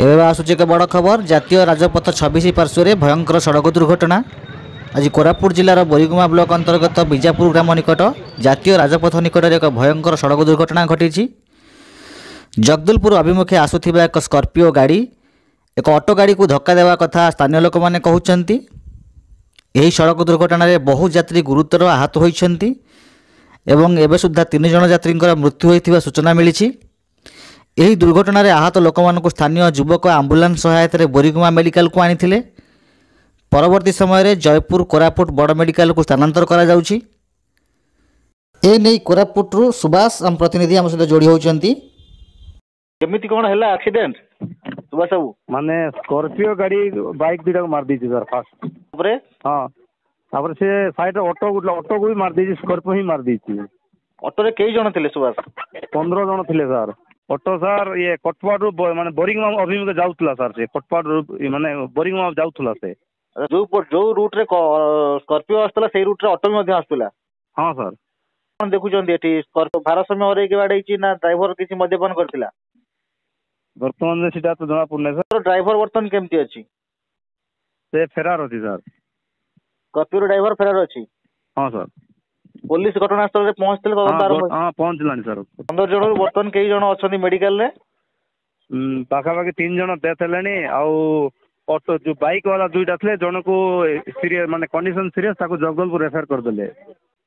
एवं आसूची एक बड़ खबर। जातीय राजपथ 26 पार्श्व भयंकर सड़क दुर्घटना। आज कोरापुट जिलार बोरीगुमा ब्लॉक अंतर्गत बीजापुर ग्राम निकट जातीय राजपथ निकट एक भयंकर सड़क दुर्घटना घटी। जगदलपुर अभिमुखे आसुथिबा एक स्कॉर्पियो गाड़ी एक ऑटो गाड़ी को धक्का देवा कथा स्थानीय लोक मैंने कहते। यही सड़क दुर्घटना बहु यात्री गुरुतर आहत होती एवं एवं सुधा 3 जन यात्री मृत्यु होता सूचना मिली। यही दुर्घटना आहत लोक मानक स्थानीय युवक आंबुलांस सहायता बोरीगुमा मेडिकल को आनी परवर्ती समय जयपुर कोरापुट बड़ मेडिकल को स्थानांतर करा जाउछि। ए नै कोरापुटरू सुभाष आम प्रतिनिधि आम सहित जोड़ी होउछंती। केमिति कोन हैला एक्सीडेंट सुभाष बाबू? माने स्कॉर्पियो गाड़ी बाइक दुटा को मार दीची सर फास्ट ऊपर। हां तापर से साइड ऑटो को भी मार दीची, स्कॉर्पियो ही मार दीची। ऑटो रे कई जण थिले सुभाष? 15 जण थिले सर। ऑटो सर ये कटपाडू माने बोरिंगमा अभिमुखे जाउतला सर। से कटपाडू माने बोरिंगमा जाउतला से जो रूट रे स्कॉर्पियो आस्तला से रूट रे ऑटो भी आस्तला। हां सर। कोन देखुचंदी एठी स्कॉर्पियो भारसाम्य हरै के बाडैची ना ड्राइवर किछि मद्यपान करथिला? वर्तमान में सीधा तो जना पड़ने सर। ड्राइवर वर्तमान केमती अछि? से फेरार अछि सर। स्कॉर्पियो ड्राइवर फेरार अछि? हां सर। पुलिस घटनास्थल रे पहुंचथिले तदंत आरंभ? हां पहुंचलानी सर। 15 जण वर्तमान कई जण अछंती मेडिकल रे? पाखा पाखी 3 जण डेथ हेलानी। आउ ऑटो जो बाइक वाला दुईटा थे जन को सीरियस माने कंडीशन सीरियस ताको जगदलपुर रेफर कर देले।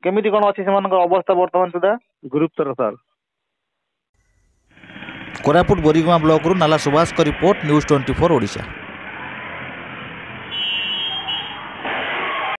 केमिति कोन अछि सेमानक अवस्था वर्तमान सुधा? गुरुतर सर। कोरापुट बोरीगुमा ब्लॉक नाला सुभाष का रिपोर्ट, न्यूज़ 24 ओडिशा।